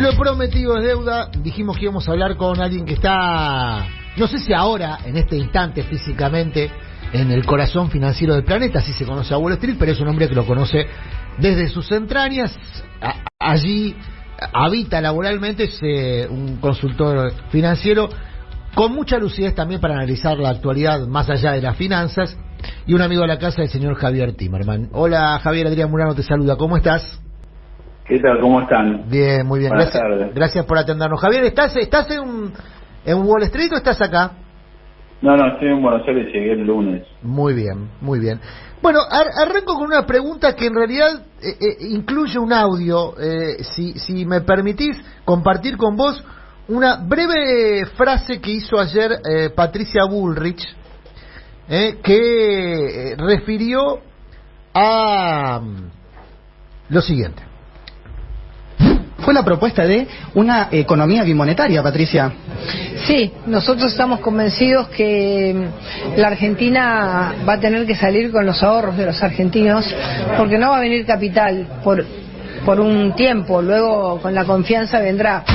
Lo prometido es deuda. Dijimos que íbamos a hablar con alguien que está, no sé si ahora, en este instante físicamente, en el corazón financiero del planeta, así se conoce a Wall Street, pero es un hombre que lo conoce desde sus entrañas. Allí habita laboralmente, es un consultor financiero con mucha lucidez también para analizar la actualidad más allá de las finanzas, y un amigo de la casa, el señor Javier Timerman. Hola Javier, Adrián Murano te saluda, ¿cómo estás? ¿Qué tal? ¿Cómo están? Bien, muy bien. Buenas tardes. Gracias por atendernos. Javier, ¿estás en Wall Street o estás acá? No, estoy en Buenos Aires, llegué el lunes. Muy bien, muy bien. Bueno, arranco con una pregunta que en realidad incluye un audio. Si me permitís compartir con vos una breve frase que hizo ayer Patricia Bullrich, que refirió a lo siguiente. Fue la propuesta de una economía bimonetaria, Patricia. Sí, nosotros estamos convencidos que la Argentina va a tener que salir con los ahorros de los argentinos, porque no va a venir capital por un tiempo, luego con la confianza vendrá.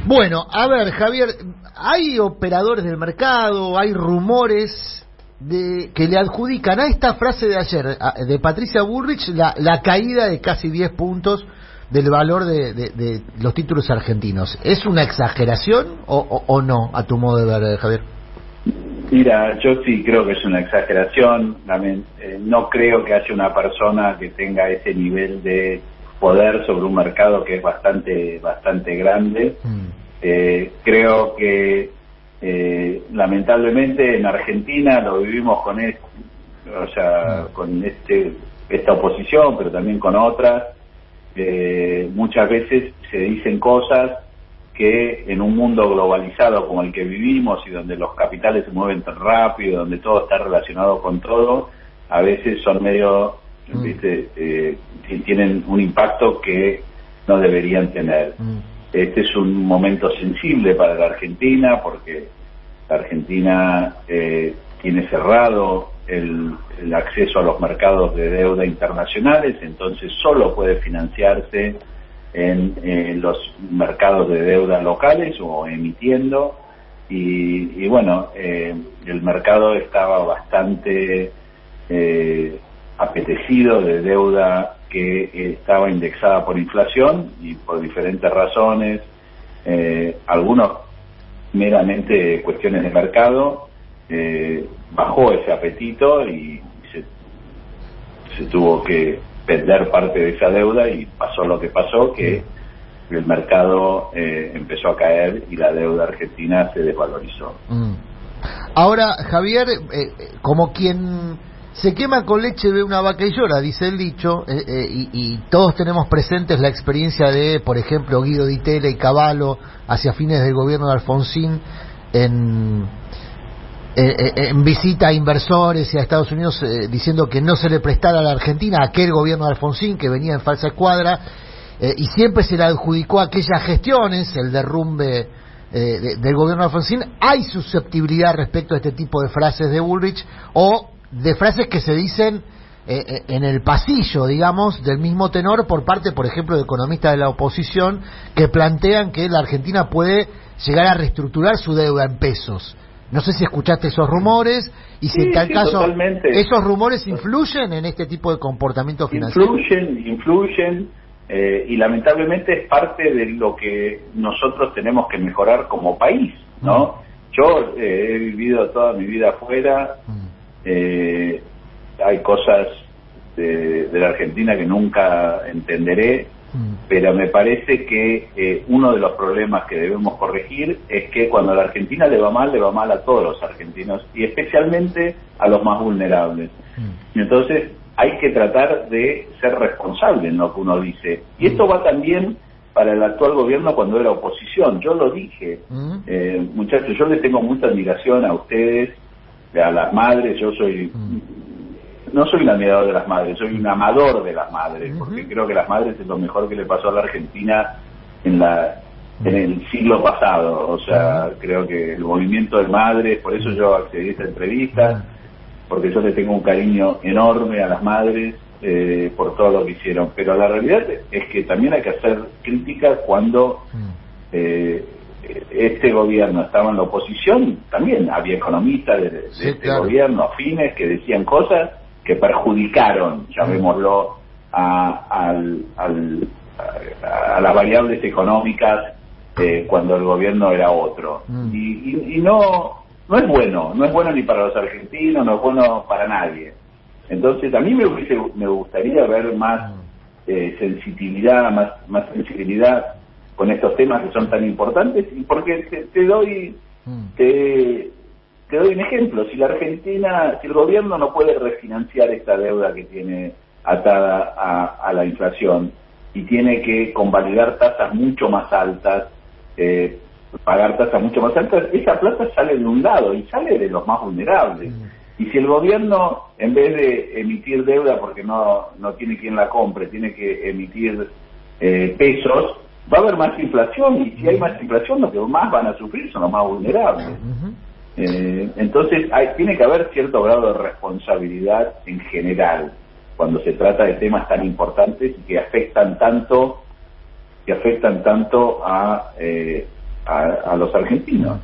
Bueno, a ver, Javier, hay operadores del mercado, hay rumores que le adjudican a esta frase de ayer de Patricia Bullrich la caída de casi 10 puntos del valor de los títulos argentinos. ¿Es una exageración o no, a tu modo de ver, Javier? Mira, yo sí creo que es una exageración. No creo que haya una persona que tenga ese nivel de poder sobre un mercado que es bastante grande. Creo que lamentablemente en Argentina lo vivimos con esta oposición, pero también con otras. Muchas veces se dicen cosas que en un mundo globalizado como el que vivimos y donde los capitales se mueven tan rápido, donde todo está relacionado con todo, a veces son medio, tienen un impacto que no deberían tener. Este es un momento sensible para la Argentina porque la Argentina tiene cerrado el acceso a los mercados de deuda internacionales, entonces solo puede financiarse en los mercados de deuda locales o emitiendo, y bueno, el mercado estaba bastante apetecido de deuda que estaba indexada por inflación y por diferentes razones, algunos meramente cuestiones de mercado. Bajó ese apetito y se tuvo que vender parte de esa deuda y pasó lo que pasó, que el mercado empezó a caer y la deuda argentina se desvalorizó. Ahora, Javier, como quien se quema con leche ve una vaca y llora, dice el dicho, y todos tenemos presentes la experiencia de, por ejemplo, Guido Di Tella y Cavallo hacia fines del gobierno de Alfonsín en visita a inversores y a Estados Unidos, diciendo que no se le prestara a la Argentina aquel gobierno de Alfonsín que venía en falsa escuadra, y siempre se le adjudicó aquellas gestiones, el derrumbe del gobierno de Alfonsín. ¿Hay susceptibilidad respecto a este tipo de frases de Bullrich o de frases que se dicen en el pasillo, digamos, del mismo tenor por parte, por ejemplo, de economistas de la oposición que plantean que la Argentina puede llegar a reestructurar su deuda en pesos? No sé si escuchaste esos rumores y si en tal caso totalmente. ¿Esos rumores influyen en este tipo de comportamiento financiero? Influyen y lamentablemente es parte de lo que nosotros tenemos que mejorar como país, ¿no? Yo he vivido toda mi vida afuera, hay cosas de la Argentina que nunca entenderé, pero me parece que uno de los problemas que debemos corregir es que cuando a la Argentina le va mal a todos los argentinos y especialmente a los más vulnerables. Y entonces hay que tratar de ser responsable en lo que uno dice. Y esto va también para el actual gobierno cuando era oposición. Yo lo dije, muchachos, yo les tengo mucha admiración a ustedes, a las madres. Yo no soy un admirador de las madres, soy un amador de las madres, porque creo que las madres es lo mejor que le pasó a la Argentina en el siglo pasado. O sea, creo que el movimiento de madres, por eso yo accedí a esta entrevista, porque yo le tengo un cariño enorme a las madres, por todo lo que hicieron, pero la realidad es que también hay que hacer crítica cuando este gobierno estaba en la oposición. También había economistas de este gobierno afines que decían cosas que perjudicaron, llamémoslo, a las variables económicas cuando el gobierno era otro. Y no es bueno ni para los argentinos, no es bueno para nadie. Entonces a mí me gustaría ver más sensibilidad, más sensibilidad con estos temas que son tan importantes, y porque te doy un ejemplo. Si el gobierno no puede refinanciar esta deuda que tiene atada a la inflación y tiene que convalidar tasas mucho más altas, pagar tasas mucho más altas, esa plata sale de un lado y sale de los más vulnerables. Y si el gobierno, en vez de emitir deuda porque no tiene quien la compre, tiene que emitir pesos, va a haber más inflación, y si hay más inflación, los que más van a sufrir son los más vulnerables. Entonces tiene que haber cierto grado de responsabilidad en general cuando se trata de temas tan importantes y que afectan tanto a los argentinos.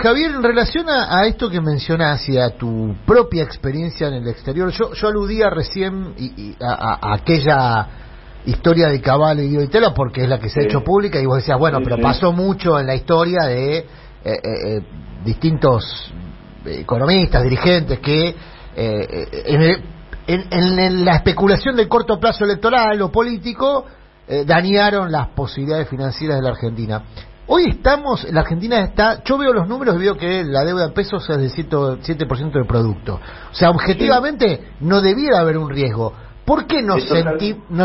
Javier, en relación a esto que mencionás y a tu propia experiencia en el exterior, yo aludía recién a aquella historia de Cabal y Guido Itela, porque es la que se ha hecho pública, y vos decías, bueno, pero pasó mucho en la historia de distintos economistas, dirigentes que en la especulación del corto plazo electoral o político dañaron las posibilidades financieras de la Argentina. Hoy la Argentina está, yo veo los números y veo que la deuda en pesos es del 7% del producto. O sea, objetivamente no debiera haber un riesgo. ¿Por qué nos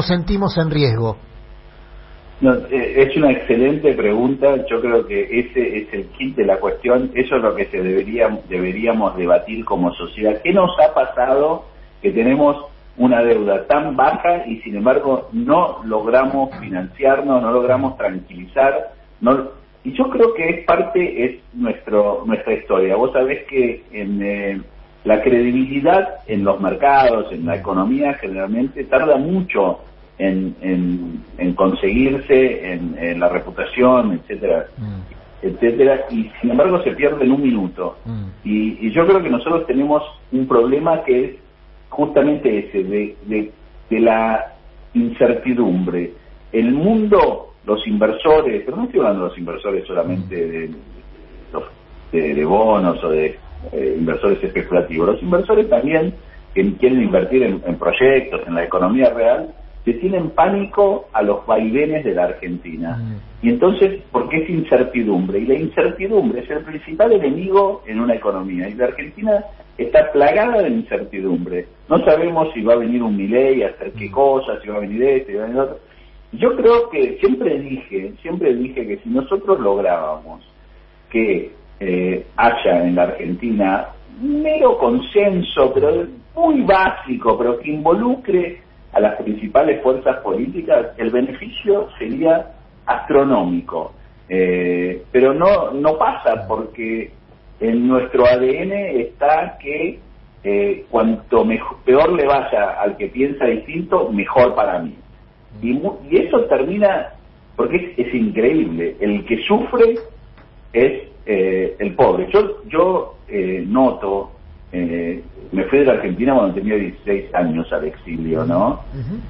sentimos en riesgo? No, es una excelente pregunta. Yo creo que ese es el kit de la cuestión. Eso es lo que deberíamos debatir como sociedad. ¿Qué nos ha pasado que tenemos una deuda tan baja y sin embargo no logramos financiarnos, no logramos tranquilizar? Y yo creo que es nuestra historia. Vos sabés que en la credibilidad en los mercados, en la economía, generalmente tarda mucho en conseguirse, en la reputación, etcétera, y sin embargo se pierde en un minuto. Y yo creo que nosotros tenemos un problema que es justamente ese, de la incertidumbre. El mundo, los inversores, pero no estoy hablando de los inversores solamente de bonos o de inversores especulativos, los inversores también que quieren invertir en proyectos, en la economía real, le tienen pánico a los vaivenes de la Argentina. Y entonces, porque es incertidumbre, y la incertidumbre es el principal enemigo en una economía, y la Argentina está plagada de incertidumbre. No sabemos si va a venir un Milei a hacer qué cosa, si va a venir este, si va a venir otro. Yo creo que siempre dije que si nosotros lográbamos que haya en la Argentina un mero consenso, pero muy básico, pero que involucre a las principales fuerzas políticas, el beneficio sería astronómico. Pero no pasa, porque en nuestro ADN está que cuanto peor le vaya al que piensa distinto, mejor para mí. Y eso termina, porque es increíble, el que sufre es el pobre. Yo noto, me fui de la Argentina cuando tenía 16 años al exilio, ¿no?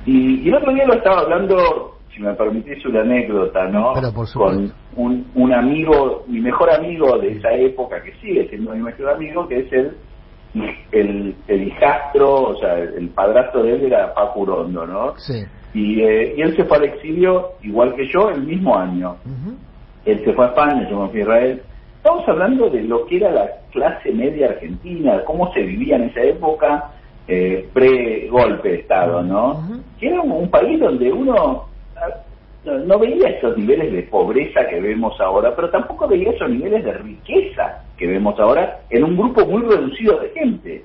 Y el otro día lo estaba hablando, si me permitís una anécdota, ¿no? Con un amigo, mi mejor amigo de esa época, que sigue siendo mi mejor amigo, que es el hijastro, o sea, el padrastro de él era Paco Urondo, ¿no? Sí. Y él se fue al exilio, igual que yo, el mismo año. Él se fue a España, yo me fui a Israel. Estamos hablando de lo que era la clase media argentina, cómo se vivía en esa época pre-golpe de Estado, ¿no? Que era un país donde uno no veía esos niveles de pobreza que vemos ahora, pero tampoco veía esos niveles de riqueza que vemos ahora en un grupo muy reducido de gente.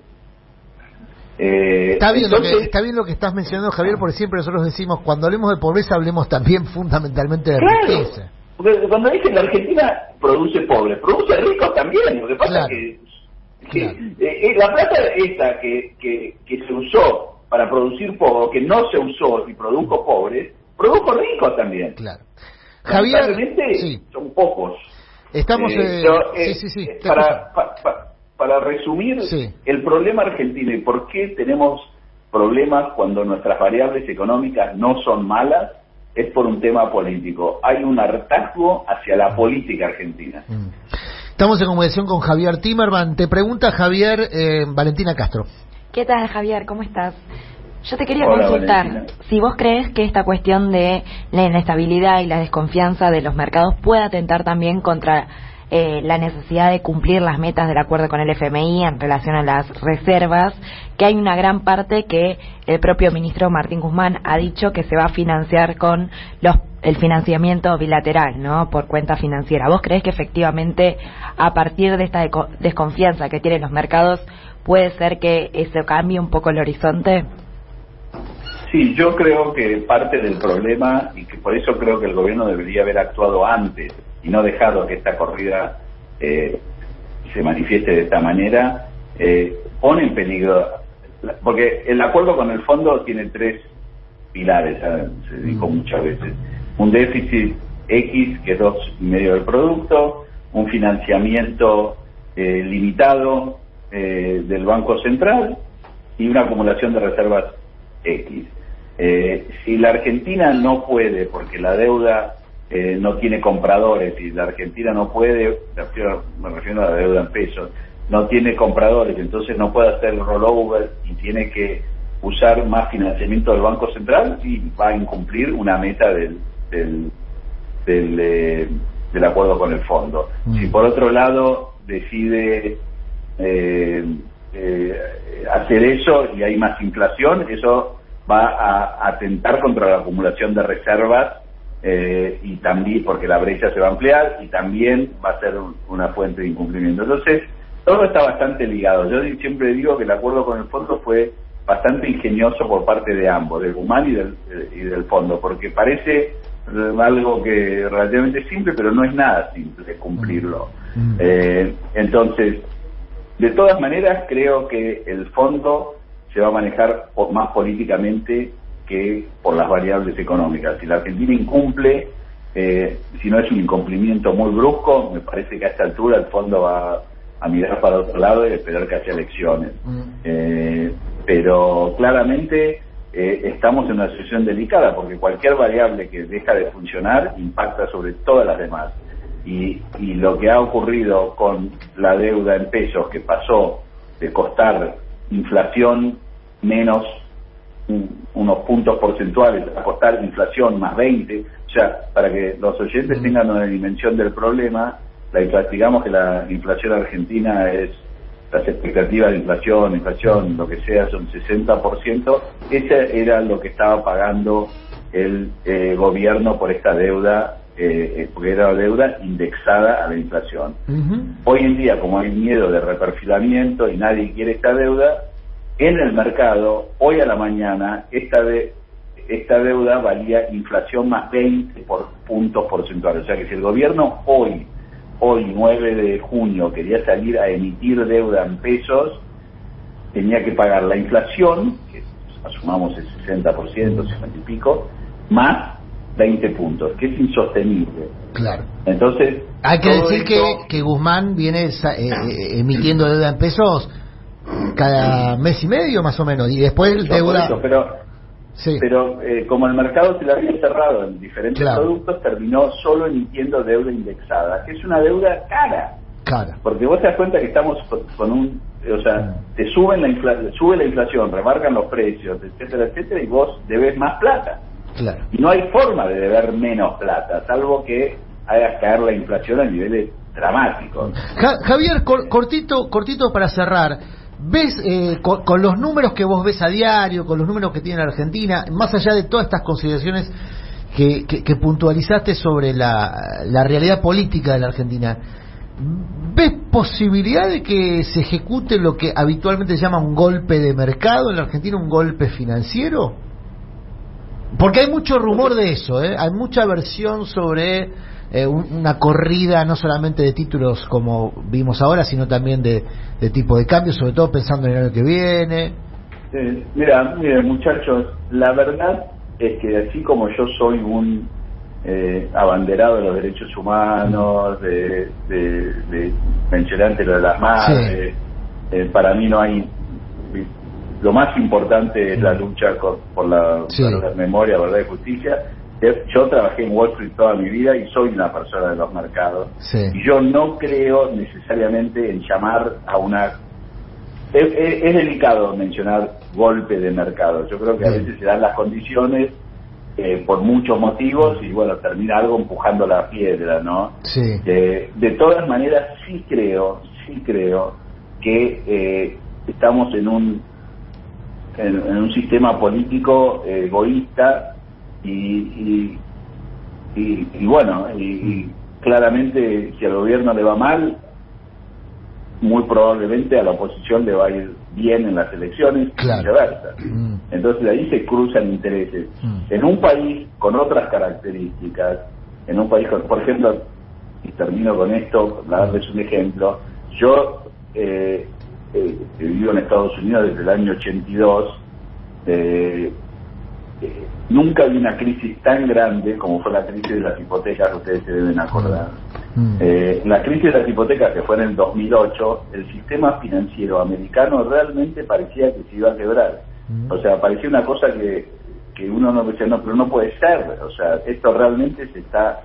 Está bien lo que estás mencionando, Javier, porque siempre nosotros decimos, cuando hablemos de pobreza, hablemos también fundamentalmente de riqueza. Porque cuando dicen la Argentina produce pobres, produce ricos también. Lo que pasa es que la plata esa que se usó para producir poco, que no se usó y produjo pobres, produjo ricos también. Claro. Javier, sí. Son pocos. Estamos... sí. Para resumir, sí, el problema argentino y por qué tenemos problemas cuando nuestras variables económicas no son malas, es por un tema político. Hay un hartazgo hacia la política argentina. Estamos en comunicación con Javier Timerman. Te pregunta, Javier, Valentina Castro. ¿Qué tal, Javier? ¿Cómo estás? Yo te quería consultar si vos crees que esta cuestión de la inestabilidad y la desconfianza de los mercados puede atentar también contra la necesidad de cumplir las metas del acuerdo con el FMI en relación a las reservas, que hay una gran parte que el propio ministro Martín Guzmán ha dicho que se va a financiar con el financiamiento bilateral, ¿no?, por cuenta financiera. ¿Vos creés que efectivamente a partir de esta desconfianza que tienen los mercados puede ser que eso cambie un poco el horizonte? Sí, yo creo que parte del problema, y que por eso creo que el gobierno debería haber actuado antes y no dejado que esta corrida se manifieste de esta manera, pone en peligro, porque el acuerdo con el fondo tiene 3 pilares, se dijo muchas veces: un déficit X, que es 2,5% del producto, un financiamiento limitado del Banco Central y una acumulación de reservas X. Si la Argentina no puede, porque la deuda no tiene compradores, y la Argentina no puede, me refiero a la deuda en pesos, no tiene compradores, entonces no puede hacer rollover y tiene que usar más financiamiento del Banco Central, y va a incumplir una meta del acuerdo con el fondo. Si por otro lado decide hacer eso y hay más inflación, eso va a atentar contra la acumulación de reservas, y también porque la brecha se va a ampliar y también va a ser una fuente de incumplimiento. Entonces, todo está bastante ligado. Yo siempre digo que el acuerdo con el fondo fue bastante ingenioso por parte de ambos, de Guzmán y del fondo, porque parece algo que relativamente simple, pero no es nada simple cumplirlo. Entonces, de todas maneras, creo que el fondo se va a manejar más políticamente que por las variables económicas. Si la Argentina incumple, si no es un incumplimiento muy brusco, me parece que a esta altura el fondo va a mirar para otro lado y esperar que haya elecciones. Pero claramente estamos en una situación delicada, porque cualquier variable que deja de funcionar impacta sobre todas las demás. Y lo que ha ocurrido con la deuda en pesos, que pasó de costar inflación menos unos puntos porcentuales a costar inflación más 20, o sea, para que los oyentes tengan una dimensión del problema, digamos que la inflación argentina es, las expectativas de inflación, lo que sea, son 60%, ese era lo que estaba pagando el gobierno por esta deuda, porque era deuda indexada a la inflación. Hoy en día, como hay miedo de reperfilamiento y nadie quiere esta deuda, en el mercado, hoy a la mañana, esta deuda valía inflación más 20 puntos porcentuales. O sea que si el gobierno hoy 9 de junio, quería salir a emitir deuda en pesos, tenía que pagar la inflación, que asumamos el 60%, 50 y pico, más 20 puntos, que es insostenible. Claro. Entonces, hay que decir que Guzmán viene emitiendo deuda en pesos cada mes y medio más o menos, y después el deuda... Pero como el mercado se la había cerrado en diferentes productos, terminó solo emitiendo deuda indexada, que es una deuda cara. Porque vos te das cuenta que estamos con un... O sea, te sube la inflación, remarcan los precios, etcétera, y vos debes más plata. Y no hay forma de deber menos plata, salvo que hagas caer la inflación a niveles dramáticos. Javier, cortito para cerrar. ¿Ves, con los números que vos ves a diario, con los números que tiene la Argentina, más allá de todas estas consideraciones que puntualizaste sobre la realidad política de la Argentina, ¿ves posibilidad de que se ejecute lo que habitualmente se llama un golpe de mercado en la Argentina, un golpe financiero? Porque hay mucho rumor de eso, hay mucha versión sobre una corrida no solamente de títulos como vimos ahora, sino también de tipo de cambio, sobre todo pensando en el año que viene. Miren, muchachos, la verdad es que así como yo soy un abanderado de los derechos humanos, de mencionante lo de las madres, para mí no hay... Lo más importante es la lucha por la memoria, verdad y justicia. Yo trabajé en Wall Street toda mi vida y soy una persona de los mercados. Y yo no creo necesariamente en llamar a una... Es delicado mencionar golpe de mercado. Yo creo que a veces se dan las condiciones por muchos motivos y bueno, termina algo empujando la piedra, ¿no? De todas maneras sí creo que estamos en un sistema político egoísta y bueno, y claramente si al gobierno le va mal, muy probablemente a la oposición le va a ir bien en las elecciones y viceversa. Entonces ahí se cruzan intereses. En un país con otras características, en un país con, por ejemplo, y termino con esto, para darles un ejemplo, yo vivo en Estados Unidos desde el año 82, nunca vi una crisis tan grande como fue la crisis de las hipotecas, ustedes se deben acordar. La crisis de las hipotecas, que fue en el 2008, el sistema financiero americano realmente parecía que se iba a quebrar. O sea, parecía una cosa que uno no decía, no, pero no puede ser. O sea, esto realmente se está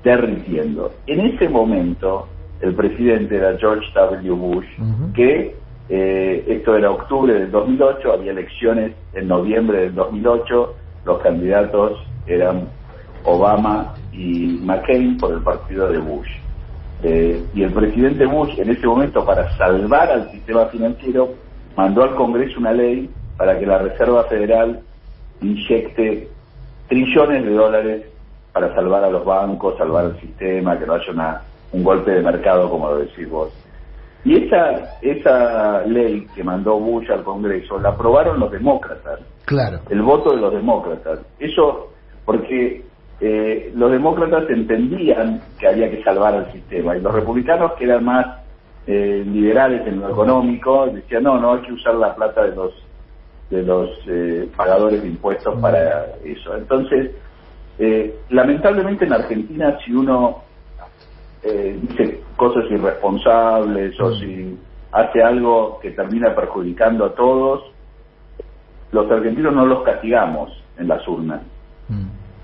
derritiendo. En ese momento, el presidente era George W. Bush, que esto era octubre del 2008, había elecciones en noviembre del 2008, los candidatos eran Obama y McCain por el partido de Bush. Y el presidente Bush, en ese momento, para salvar al sistema financiero, mandó al Congreso una ley para que la Reserva Federal inyecte trillones de dólares para salvar a los bancos, salvar el sistema, que no haya un golpe de mercado, como lo decís vos. Y esa ley que mandó Bush al Congreso la aprobaron los demócratas. El voto de los demócratas. Eso porque los demócratas entendían que había que salvar al sistema, y los republicanos, que eran más liberales en lo económico, decían no hay que usar la plata de los pagadores de impuestos para eso. Entonces, lamentablemente en Argentina, si uno dice cosas irresponsables o si hace algo que termina perjudicando a todos, los argentinos no los castigamos en las urnas.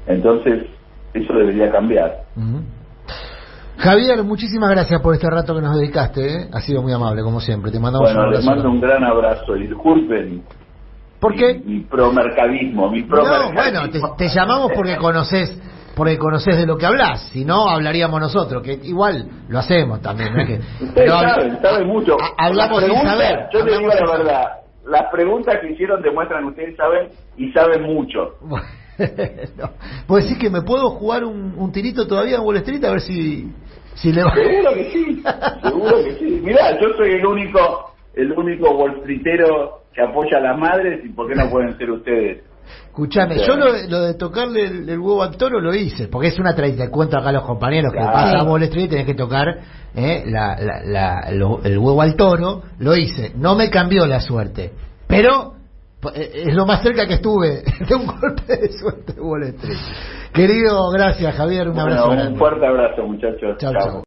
Entonces, eso debería cambiar. Javier, muchísimas gracias por este rato que nos dedicaste, Ha sido muy amable, como siempre. Te mandamos un abrazo. Les mando un gran abrazo y disculpen. ¿Por qué? Mi promercadismo. No, bueno, te llamamos porque conoces de lo que hablas, si no hablaríamos nosotros, que igual lo hacemos también, ¿no? Ustedes saben mucho. Hablamos sin saber. Yo te digo la verdad, las preguntas que hicieron demuestran que ustedes saben y saben mucho. No. ¿Puedo decir que me puedo jugar un tirito todavía en Wall Street a ver si le va? Seguro que sí. Mirá, yo soy el único Wall Streetero que apoya a las madres, y ¿por qué no pueden ser ustedes? Escuchame, yo lo de tocarle el huevo al toro lo hice, porque es una tradición. Cuento acá a los compañeros que pasamos Wall Street, tenés que tocar el huevo al toro. Lo hice, no me cambió la suerte, pero es lo más cerca que estuve de un golpe de suerte de Wall Street. Querido, gracias Javier, un abrazo grande. Un fuerte abrazo, muchachos. Chao.